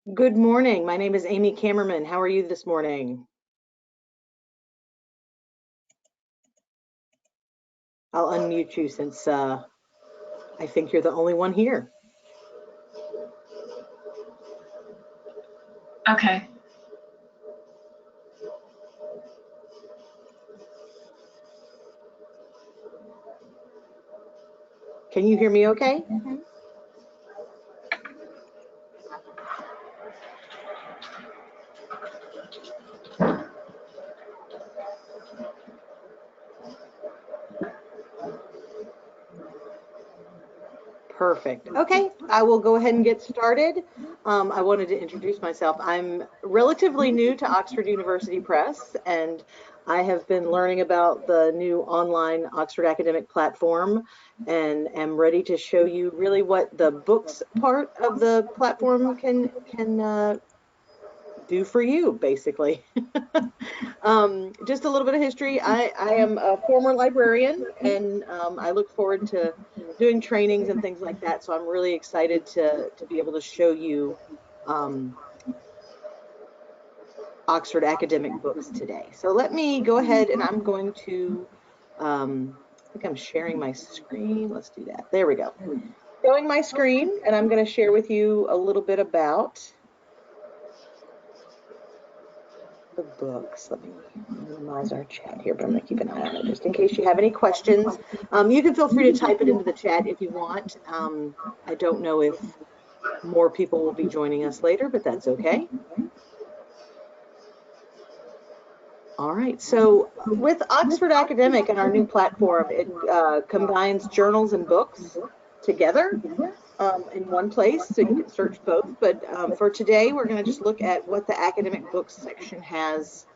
Good morning. My name is Amy Kammerman. How are you this morning? I'll unmute you since I think you're the only one here. Okay. Can you hear me okay? Perfect. Okay, I will go ahead and get started. I wanted to introduce myself. I'm relatively new to Oxford University Press, and I have been learning about the new online Oxford academic platform and am ready to show you really what the books part of the platform can do for you, basically. Just a little bit of history. I am a former librarian, and I look forward to doing trainings and things like that. So I'm really excited to be able to show you um, Oxford academic books today. So let me go ahead and I'm going to, I think I'm sharing my screen. Let's do that. There we go. Showing my screen, and I'm going to share with you a little bit about the books. Let me minimize our chat here, but I'm going to keep an eye on it just in case you have any questions. You can feel free to type it into the chat if you want. I don't know if more people will be joining us later, but that's okay. All right, so with Oxford Academic and our new platform, it combines journals and books together in one place, so you can search both. But for today, we're going to just look at what the academic books section has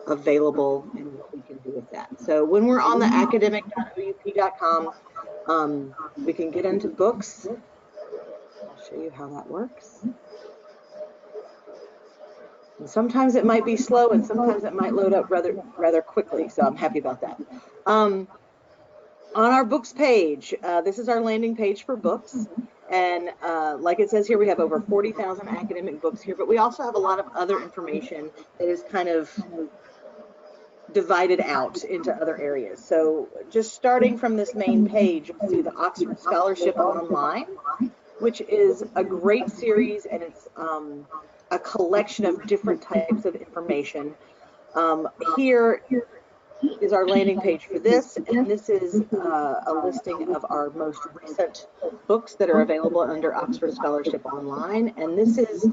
available and what we can do with that. So when we're on the academic.oup.com, we can get into books. I'll show you how that works. And sometimes it might be slow, and sometimes it might load up rather quickly. So I'm happy about that. On our books page, this is our landing page for books. And like it says here, we have over 40,000 academic books here, but we also have a lot of other information that is kind of divided out into other areas. So just starting from this main page, you'll see the Oxford Scholarship Online, which is a great series, and it's a collection of different types of information. Here is our landing page for this, and this is a listing of our most recent books that are available under Oxford Scholarship Online, and this is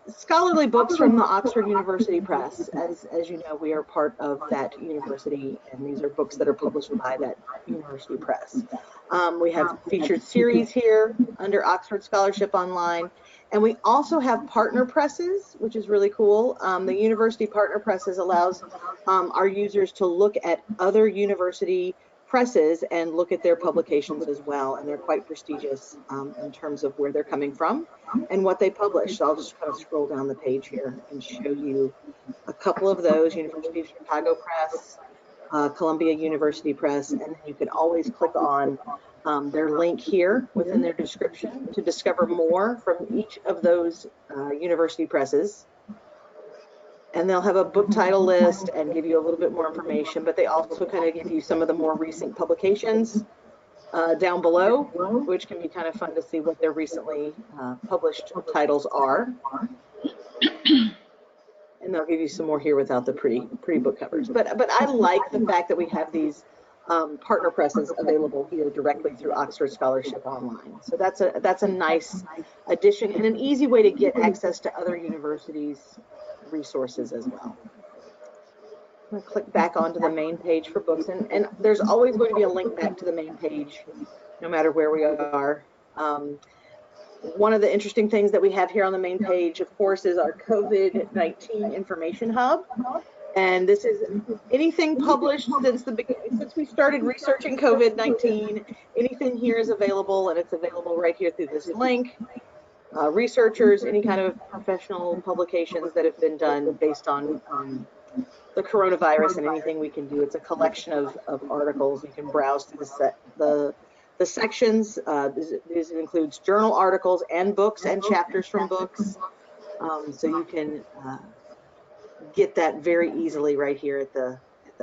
scholarly books from the Oxford University Press. As you know, we are part of that university, and these are books that are published by that university press. We have featured series here under Oxford Scholarship Online, and we also have partner presses, which is really cool. The university partner presses allows our users to look at other university presses and look at their publications as well, and they're quite prestigious in terms of where they're coming from and what they publish. So I'll just kind of scroll down the page here and show you a couple of those: University of Chicago Press, Columbia University Press, and then you can always click on their link here within their description to discover more from each of those university presses. And they'll have a book title list and give you a little bit more information, but they also kind of give you some of the more recent publications down below, which can be kind of fun to see what their recently published titles are. And they'll give you some more here without the pretty book covers. But I like the fact that we have these partner presses available here directly through Oxford Scholarship Online. So that's a nice addition and an easy way to get access to other universities' resources as well. I'm going to click back onto the main page for books, and there's always going to be a link back to the main page no matter where we are. One of the interesting things that we have here on the main page, of course, is our COVID-19 information hub. And this is anything published since we started researching COVID-19. Anything here is available, and it's available right here through this link. Researchers, any kind of professional publications that have been done based on the coronavirus and anything we can do. It's a collection of articles. You can browse through the the sections. This includes journal articles and books and chapters from books. So you can get that very easily right here at the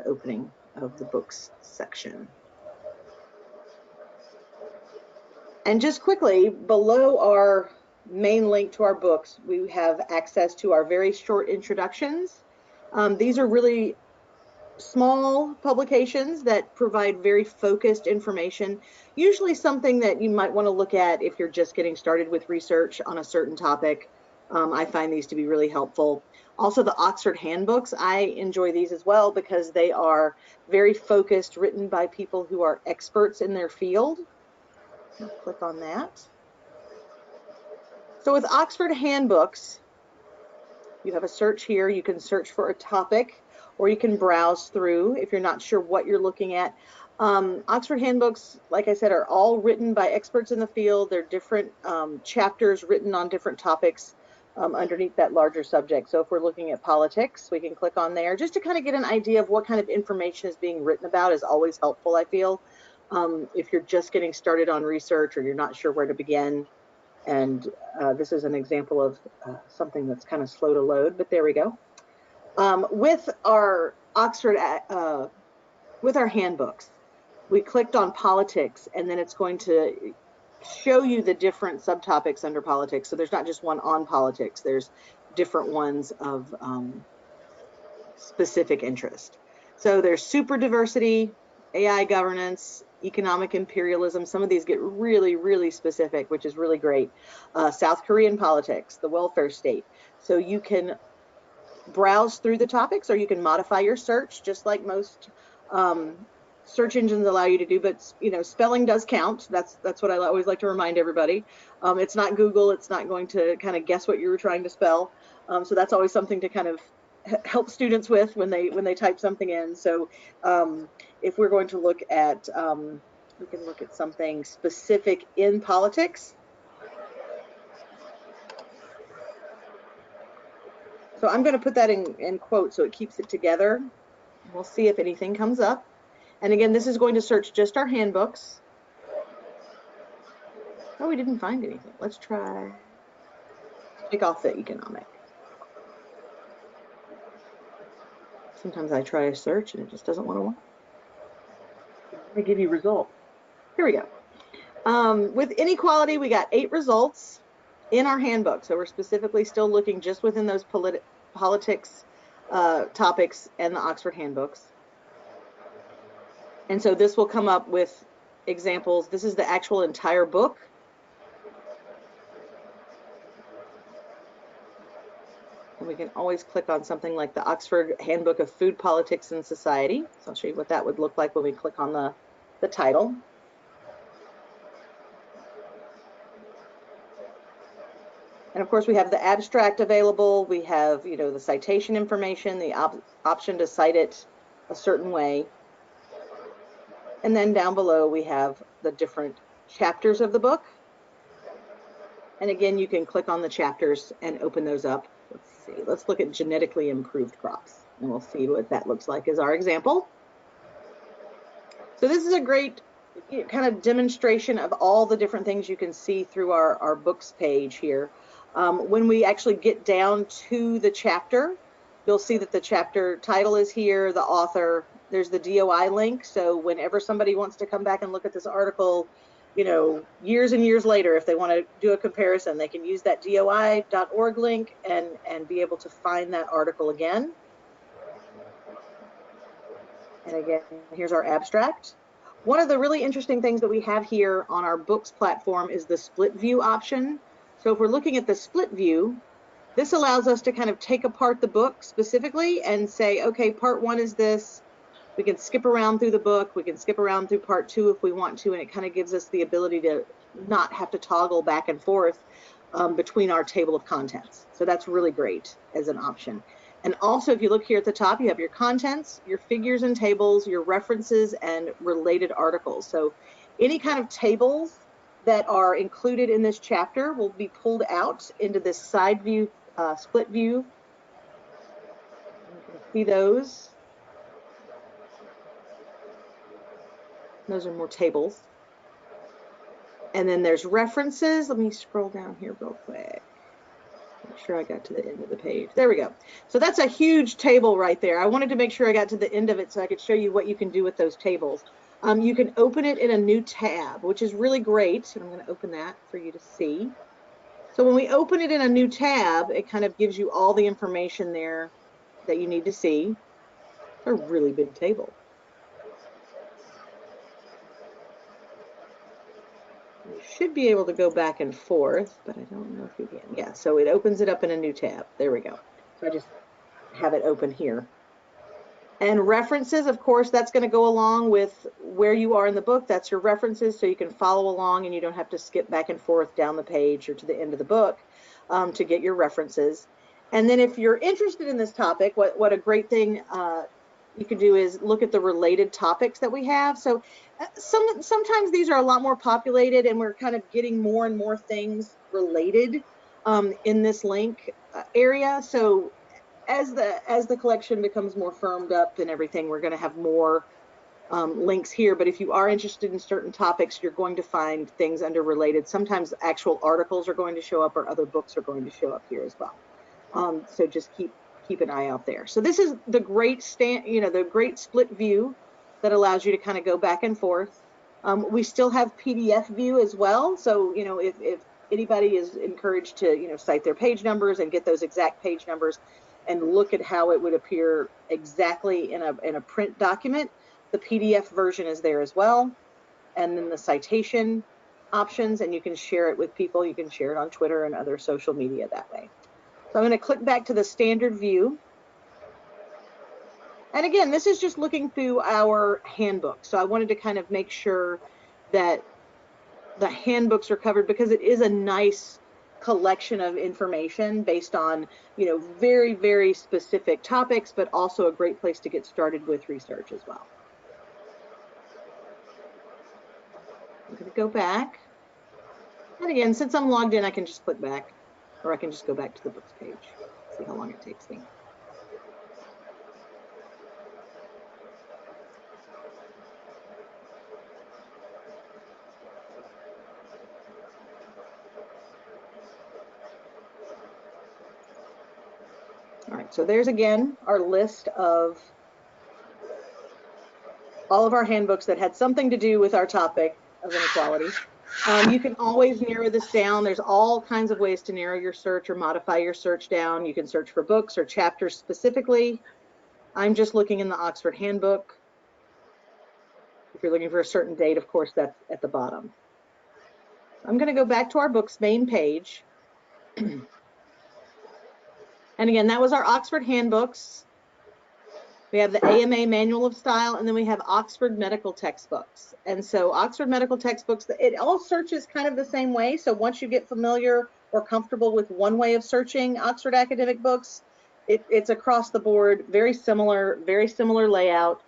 opening of the books section. And just quickly, below our main link to our books, we have access to our very short introductions. These are really small publications that provide very focused information, usually something that you might want to look at if you're just getting started with research on a certain topic. I find these to be really helpful. Also, the Oxford handbooks, I enjoy these as well because they are very focused, written by people who are experts in their field. I'll click on that. So with Oxford handbooks, you have a search here. You can search for a topic, or you can browse through if you're not sure what you're looking at. Oxford handbooks, like I said, are all written by experts in the field. They're different chapters written on different topics underneath that larger subject. So if we're looking at politics, we can click on there just to kind of get an idea of what kind of information is being written about. Is always helpful, I feel, if you're just getting started on research or you're not sure where to begin. And this is an example of something that's kind of slow to load, but there we go. With our Oxford, with our handbooks, we clicked on politics, and then it's going to show you the different subtopics under politics. So there's not just one on politics, there's different ones of specific interest. So there's super diversity, AI governance, economic imperialism. Some of these get really, really specific, which is really great. South Korean politics, the welfare state. So you can browse through the topics, or you can modify your search, just like most search engines allow you to do. But spelling does count. That's what I always like to remind everybody. It's not Google. It's not going to kind of guess what you were trying to spell. So that's always something to kind of help students with when they type something in. So if we're going to look at, we can look at something specific in politics. So I'm going to put that in quotes so it keeps it together. We'll see if anything comes up. And again, this is going to search just our handbooks. Oh, we didn't find anything. Let's try. Take off the economic. Sometimes I try a search and it just doesn't want to work. Let me give you results. Here we go. With inequality, we got 8 results in our handbook. So we're specifically still looking just within those politics topics and the Oxford handbooks. And so this will come up with examples. This is the actual entire book. And we can always click on something like the Oxford Handbook of Food, Politics, and Society. So I'll show you what that would look like when we click on the title. And of course, we have the abstract available. We have, the citation information, the option to cite it a certain way. And then down below, we have the different chapters of the book. And again, you can click on the chapters and open those up. Let's see. Let's look at genetically improved crops, and we'll see what that looks like as our example. So this is a great kind of demonstration of all the different things you can see through our books page here. When we actually get down to the chapter, you'll see that the chapter title is here, the author, there's the DOI link. So whenever somebody wants to come back and look at this article, years and years later, if they want to do a comparison, they can use that doi.org link and be able to find that article again. And again, here's our abstract. One of the really interesting things that we have here on our books platform is the split view option. So if we're looking at the split view, this allows us to kind of take apart the book specifically and say, okay, part 1 is this. We can skip around through the book. We can skip around through part 2 if we want to, and it kind of gives us the ability to not have to toggle back and forth between our table of contents. So that's really great as an option. And also, if you look here at the top, you have your contents, your figures and tables, your references, and related articles. So any kind of tables that are included in this chapter will be pulled out into this side view, split view. You can see those. Those are more tables. And then there's references. Let me scroll down here real quick. Make sure I got to the end of the page. There we go. So that's a huge table right there. I wanted to make sure I got to the end of it so I could show you what you can do with those tables. You can open it in a new tab, which is really great. And I'm going to open that for you to see. So when we open it in a new tab, it kind of gives you all the information there that you need to see. It's a really big table. You should be able to go back and forth, but I don't know if you can. Yeah, so it opens it up in a new tab. There we go. So I just have it open here. And references, of course, that's going to go along with where you are in the book. That's your references, so you can follow along and you don't have to skip back and forth down the page or to the end of the book to get your references. And then if you're interested in this topic, what a great thing you can do is look at the related topics that we have. So sometimes these are a lot more populated and we're kind of getting more and more things related in this link area. So as the collection becomes more firmed up and everything, we're going to have more links here. But if you are interested in certain topics, you're going to find things under related. Sometimes actual articles are going to show up or other books are going to show up here as well. So just keep an eye out there. So this is the great the great split view that allows you to kind of go back and forth. We still have PDF view as well. So, if anybody is encouraged to, cite their page numbers and get those exact page numbers and look at how it would appear exactly in a print document, the PDF version is there as well. And then the citation options, and you can share it with people. You can share it on Twitter and other social media that way. So I'm going to click back to the standard view. And again, this is just looking through our handbook. So I wanted to kind of make sure that the handbooks are covered because it is a nice collection of information based on, very, very specific topics, but also a great place to get started with research as well. I'm going to go back. And again, since I'm logged in, I can just click back, or I can just go back to the books page. See how long it takes me. All right, so there's again our list of all of our handbooks that had something to do with our topic of inequality. You can always narrow this down. There's all kinds of ways to narrow your search or modify your search down. You can search for books or chapters specifically. I'm just looking in the Oxford Handbook. If you're looking for a certain date, of course, that's at the bottom. I'm going to go back to our book's main page. And again, that was our Oxford Handbooks. We have the AMA Manual of Style, and then we have Oxford Medical Textbooks. And so Oxford Medical Textbooks, it all searches kind of the same way. So once you get familiar or comfortable with one way of searching Oxford academic books, it's across the board, very similar layout,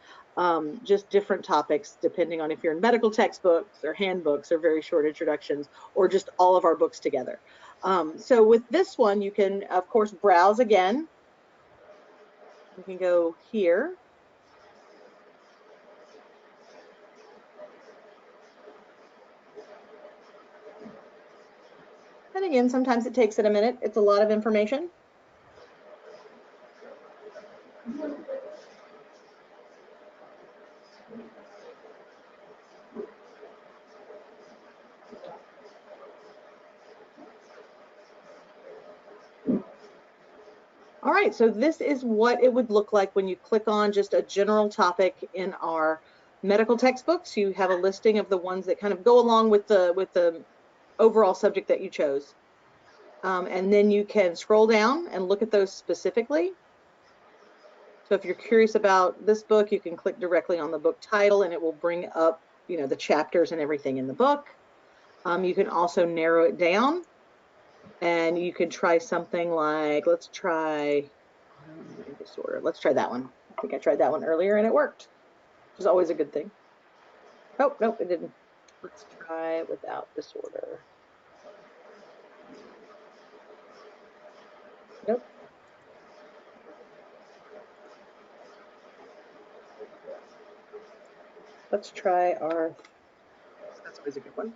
just different topics depending on if you're in medical textbooks or handbooks or very short introductions or just all of our books together. So with this one, you can, of course, browse again. We can go here. And again, sometimes it takes it a minute. It's a lot of information. All right, so this is what it would look like when you click on just a general topic in our medical textbooks. You have a listing of the ones that kind of go along with the overall subject that you chose. And then you can scroll down and look at those specifically. So if you're curious about this book, you can click directly on the book title and it will bring up, the chapters and everything in the book. You can also narrow it down and you can try something like, let's try autoimmune disorder. Let's try that one. I think I tried that one earlier and it worked, which is always a good thing. Oh, nope, it didn't. Let's try without disorder. Nope. Let's try our, that's always a good one.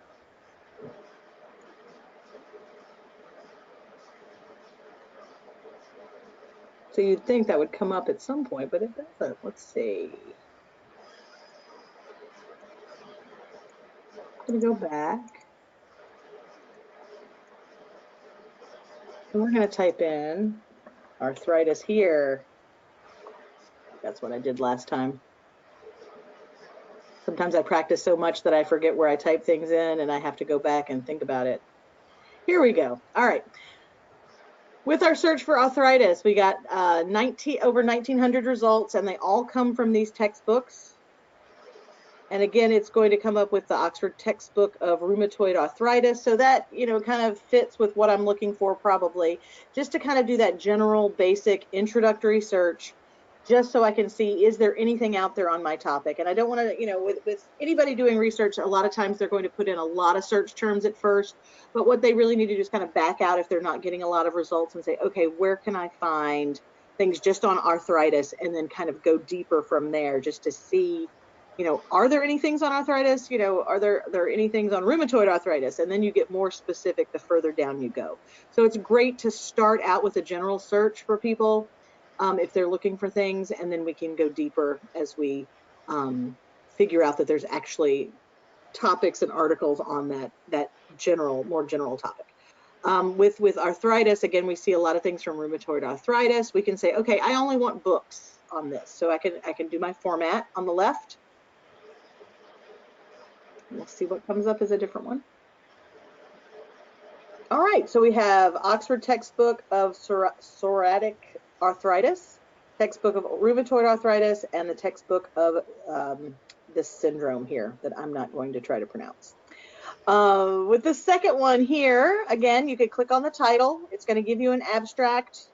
So you'd think that would come up at some point, but it doesn't. Let's see. I'm going to go back. And we're going to type in arthritis here. That's what I did last time. Sometimes I practice so much that I forget where I type things in and I have to go back and think about it. Here we go. All right. With our search for arthritis, we got over 1,900 results, and they all come from these textbooks. And again, it's going to come up with the Oxford textbook of rheumatoid arthritis. So that, kind of fits with what I'm looking for probably, just to kind of do that general basic introductory search, just so I can see, is there anything out there on my topic? And I don't want to, with anybody doing research, a lot of times they're going to put in a lot of search terms at first, but what they really need to do is kind of back out if they're not getting a lot of results and say, okay, where can I find things just on arthritis, and then kind of go deeper from there just to see, are there any things on arthritis? Are there any things on rheumatoid arthritis? And then you get more specific the further down you go. So it's great to start out with a general search for people if they're looking for things, and then we can go deeper as we figure out that there's actually topics and articles on that more general topic. With arthritis, again, we see a lot of things from rheumatoid arthritis. We can say, okay, I only want books on this. So I can do my format on the left. We'll see what comes up as a different one. All right, so we have Oxford textbook of psoriatic arthritis, textbook of rheumatoid arthritis, and the textbook of this syndrome here that I'm not going to try to pronounce. With the second one here, again, you could click on the title. It's going to give you an abstract.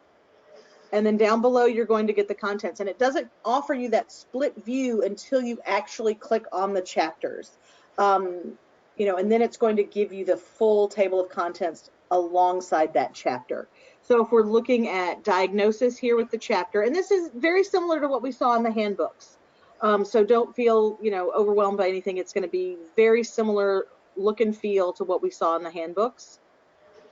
And then down below, you're going to get the contents. And it doesn't offer you that split view until you actually click on the chapters. And then it's going to give you the full table of contents alongside that chapter. So if we're looking at diagnosis here with the chapter, and this is very similar to what we saw in the handbooks. So don't feel, overwhelmed by anything. It's going to be very similar look and feel to what we saw in the handbooks.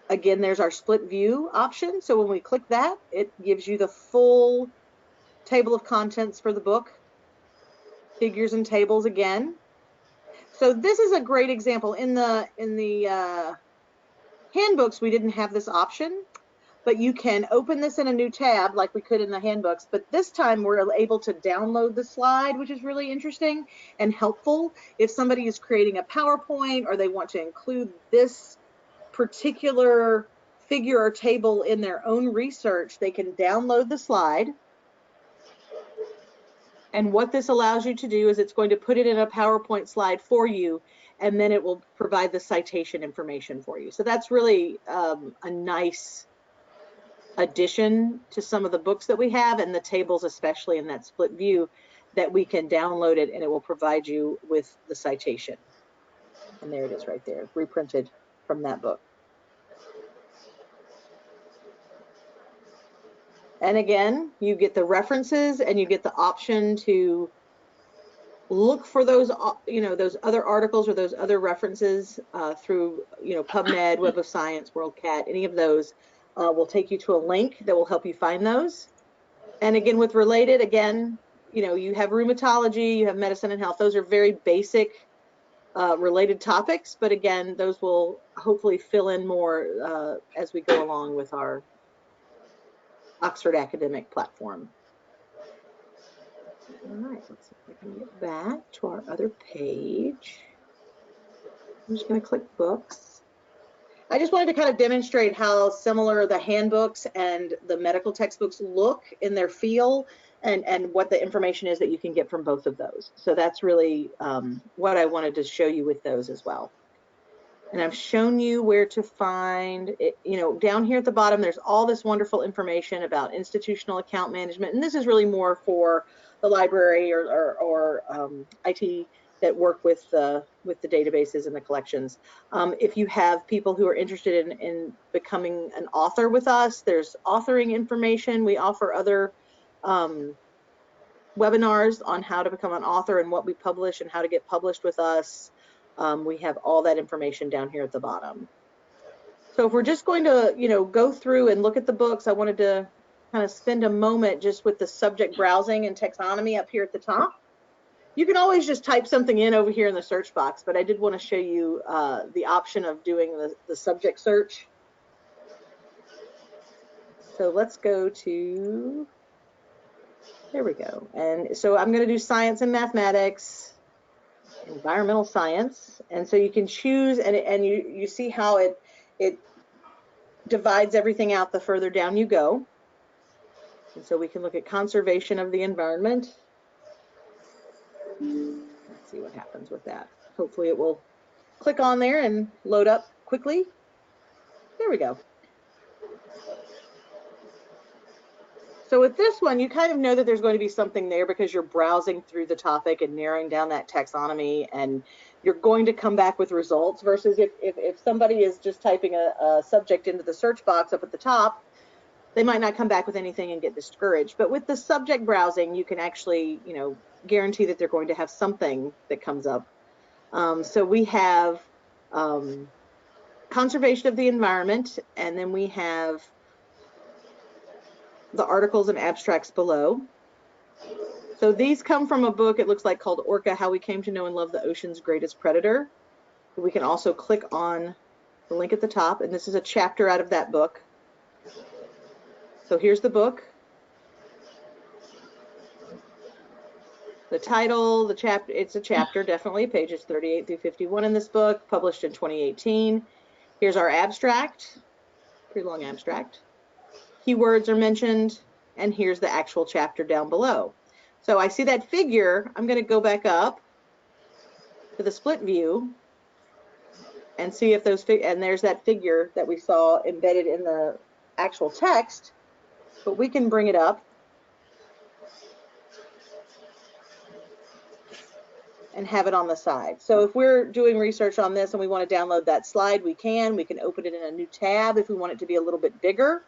Again, there's our split view option. So when we click that, it gives you the full table of contents for the book, figures and tables again. So this is a great example. In the handbooks, we didn't have this option, but you can open this in a new tab like we could in the handbooks. But this time we're able to download the slide, which is really interesting and helpful. If somebody is creating a PowerPoint or they want to include this particular figure or table in their own research, they can download the slide. And what this allows you to do is it's going to put it in a PowerPoint slide for you, and then it will provide the citation information for you. So that's really a nice addition to some of the books that we have, and the tables, especially in that split view, that we can download it and it will provide you with the citation. And there it is right there, reprinted from that book. And again, you get the references and you get the option to look for those, those other articles or those other references through, PubMed, Web of Science, WorldCat, any of those will take you to a link that will help you find those. And again, with related, again, you have rheumatology, you have medicine and health. Those are very basic related topics, but again, those will hopefully fill in more as we go along with our Oxford academic platform. All right, let's see if I can get back to our other page. I'm just going to click books. I just wanted to kind of demonstrate how similar the handbooks and the medical textbooks look in their feel, and what the information is that you can get from both of those. So that's really what I wanted to show you with those as well. And I've shown you where to find it, down here at the bottom, there's all this wonderful information about institutional account management. And this is really more for the library or IT that work with the databases and the collections. If you have people who are interested in becoming an author with us, there's authoring information. We offer other webinars on how to become an author and what we publish and how to get published with us. We have all that information down here at the bottom. So if we're just going to, go through and look at the books, I wanted to kind of spend a moment just with the subject browsing and taxonomy up here at the top. You can always just type something in over here in the search box, but I did want to show you the option of doing the subject search. So let's go to, there we go. And so I'm going to do science and mathematics, environmental science. And so you can choose, and you see how it divides everything out the further down you go. And so we can look at conservation of the environment. Let's see what happens with that. Hopefully it will click on there and load up quickly. There we go. So with this one, you kind of know that there's going to be something there because you're browsing through the topic and narrowing down that taxonomy, and you're going to come back with results, versus if somebody is just typing a subject into the search box up at the top, they might not come back with anything and get discouraged. But with the subject browsing, you can actually, you know, guarantee that they're going to have something that comes up. So we have conservation of the environment, and then we have the articles and abstracts below. So these come from a book, it looks like, called Orca, How We Came to Know and Love the Ocean's Greatest Predator. We can also click on the link at the top, and this is a chapter out of that book. So here's the book. The title, the chapter, it's a chapter, definitely, pages 38 through 51 in this book, published in 2018. Here's our abstract, pretty long abstract. Keywords are mentioned, and here's the actual chapter down below. So I see that figure. I'm going to go back up to the split view and see if those, and there's that figure that we saw embedded in the actual text, but we can bring it up and have it on the side. So if we're doing research on this and we want to download that slide, we can open it in a new tab if we want it to be a little bit bigger.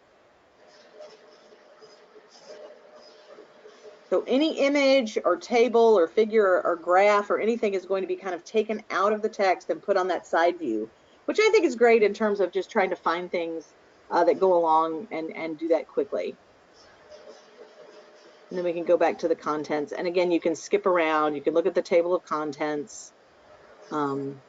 So any image or table or figure or graph or anything is going to be kind of taken out of the text and put on that side view, which I think is great in terms of just trying to find things that go along and do that quickly. And then we can go back to the contents. And again, you can skip around. You can look at the table of contents. I'm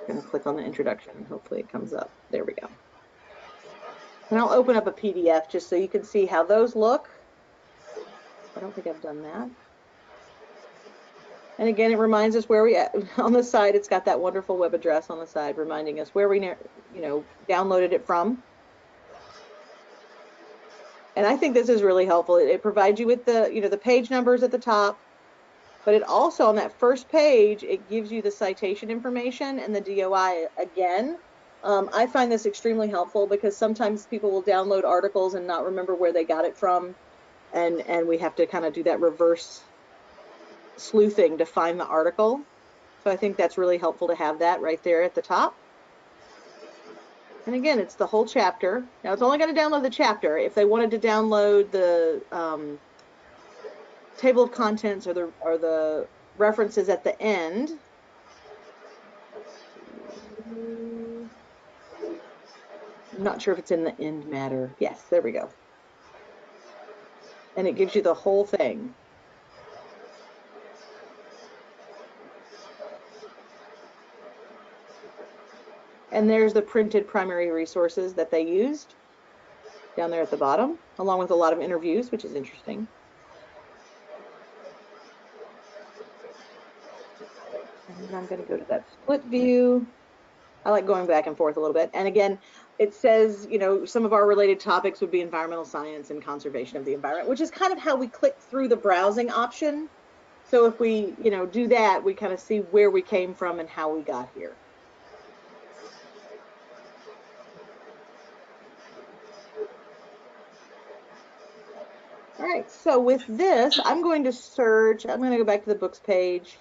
going to click on the introduction. Hopefully it comes up. There we go. And I'll open up a PDF just so you can see how those look. I don't think I've done that. And again, it reminds us where we at. On the side, it's got that wonderful web address on the side reminding us where we, downloaded it from. And I think this is really helpful. It provides you with the, the page numbers at the top, but it also, on that first page, it gives you the citation information and the DOI again. I find this extremely helpful because sometimes people will download articles and not remember where they got it from, and we have to kind of do that reverse sleuthing to find the article. So I think that's really helpful to have that right there at the top. And again, it's the whole chapter. Now it's only going to download the chapter. If they wanted to download the table of contents or the references at the end, I'm not sure if it's in the end matter. Yes, there we go. And it gives you the whole thing. And there's the printed primary resources that they used down there at the bottom, along with a lot of interviews, which is interesting. And then I'm going to go to that split view. I like going back and forth a little bit. And again, it says, some of our related topics would be environmental science and conservation of the environment, which is kind of how we click through the browsing option. So if we, do that, we kind of see where we came from and how we got here. All right, so with this, I'm going to search. I'm going to go back to the books page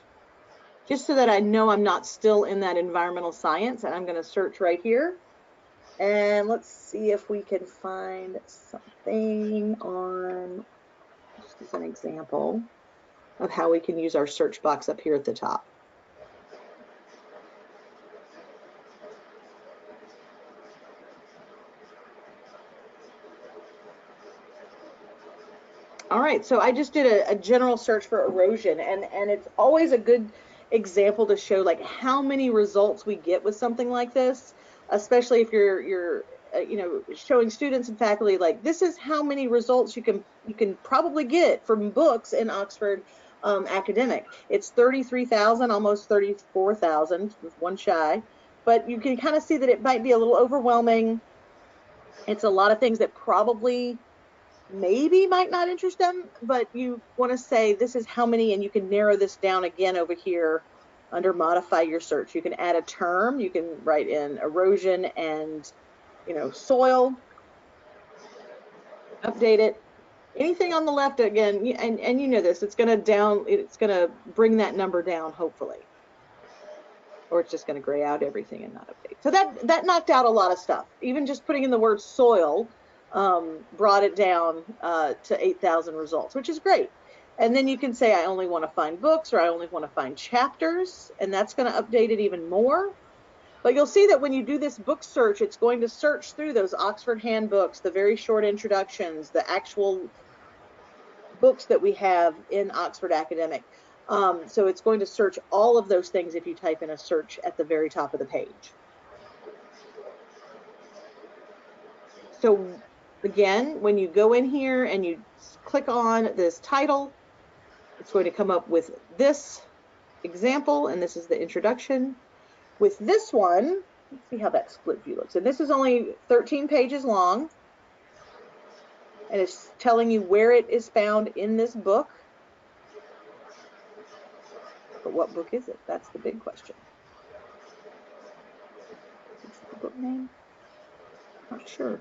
just so that I know I'm not still in that environmental science, and I'm going to search right here. And let's see if we can find something on, just as an example of how we can use our search box up here at the top. All right, so I just did a general search for erosion, and it's always a good example to show like how many results we get with something like this, especially if you're you know, showing students and faculty like this is how many results you can probably get from books in Oxford academic. It's 33,000, almost 34,000, with one shy, but you can kind of see that it might be a little overwhelming. It's a lot of things that probably maybe might not interest them, but you want to say this is how many, and you can narrow this down again over here under modify your search. You can add a term, you can write in erosion and, you know, soil, update it. Anything on the left again, and you know this, it's going to bring that number down hopefully, or it's just going to gray out everything and not update. So that knocked out a lot of stuff. Even just putting in the word soil brought it down to 8,000 results, which is great. And then you can say, I only want to find books, or I only want to find chapters, and that's going to update it even more. But you'll see that when you do this book search, it's going to search through those Oxford handbooks, the very short introductions, the actual books that we have in Oxford Academic. So it's going to search all of those things if you type in a search at the very top of the page. So again, when you go in here and you click on this title, it's going to come up with this example, and this is the introduction. With this one, let's see how that split view looks. And this is only 13 pages long, and it's telling you where it is found in this book. But what book is it? That's the big question. Is the book name? Not sure.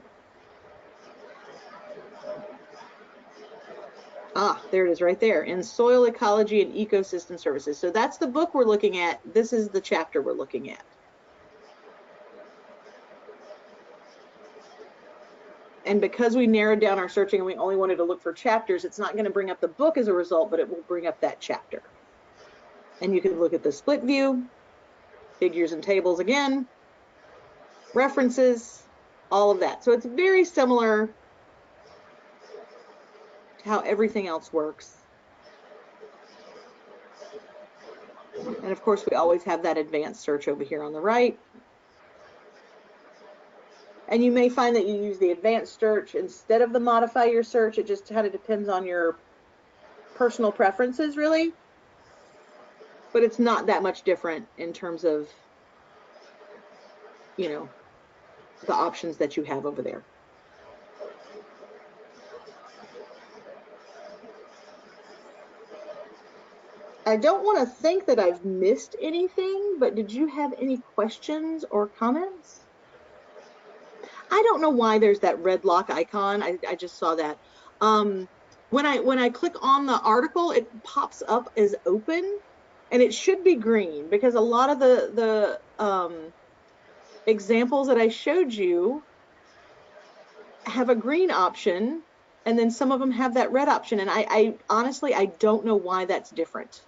Ah, there it is right there, in Soil Ecology and Ecosystem Services. So that's the book we're looking at. This is the chapter we're looking at. And because we narrowed down our searching and we only wanted to look for chapters, it's not going to bring up the book as a result, but it will bring up that chapter. And you can look at the split view, figures and tables again, references, all of that. So it's very similar to how everything else works. And of course, we always have that advanced search over here on the right. And you may find that you use the advanced search instead of the modify your search. It just kind of depends on your personal preferences, really. But it's not that much different in terms of, you know, the options that you have over there. I don't want to think that I've missed anything, but did you have any questions or comments? I don't know why there's that red lock icon. I just saw that. When I click on the article, it pops up as open, and it should be green because a lot of the examples that I showed you have a green option, and then some of them have that red option. And I honestly, I don't know why that's different.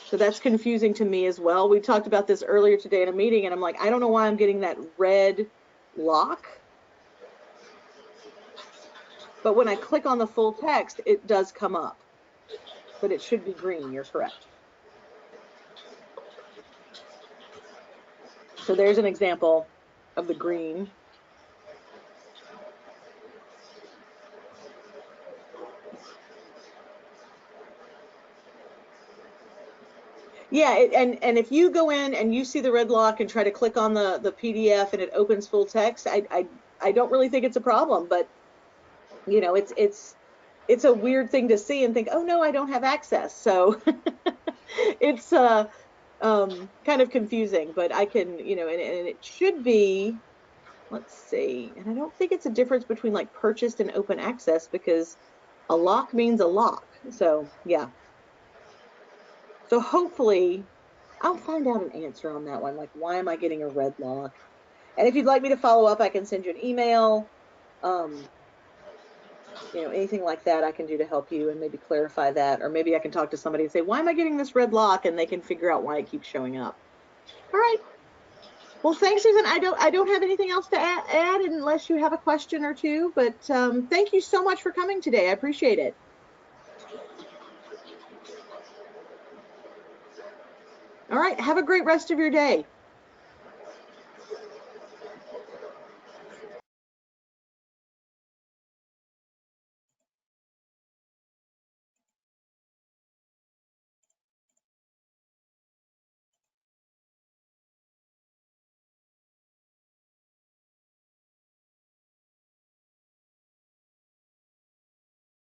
So that's confusing to me as well. We talked about this earlier today in a meeting, and I'm like, I don't know why I'm getting that red lock. But when I click on the full text, it does come up. But it should be green, you're correct. So there's an example of the green. Yeah, and if you go in and you see the red lock and try to click on the PDF and it opens full text, I don't really think it's a problem, but you know, it's a weird thing to see and think, oh no, I don't have access. So it's kind of confusing, but I can, you know, and it should be, let's see, and I don't think it's a difference between like purchased and open access because a lock means a lock. So yeah. So hopefully I'll find out an answer on that one. Like, why am I getting a red lock? And if you'd like me to follow up, I can send you an email. You know, anything like that I can do to help you and maybe clarify that. Or maybe I can talk to somebody and say, why am I getting this red lock? And they can figure out why it keeps showing up. All right. Well, thanks, Susan. I don't have anything else to add unless you have a question or two, but thank you so much for coming today. I appreciate it. All right. Have a great rest of your day.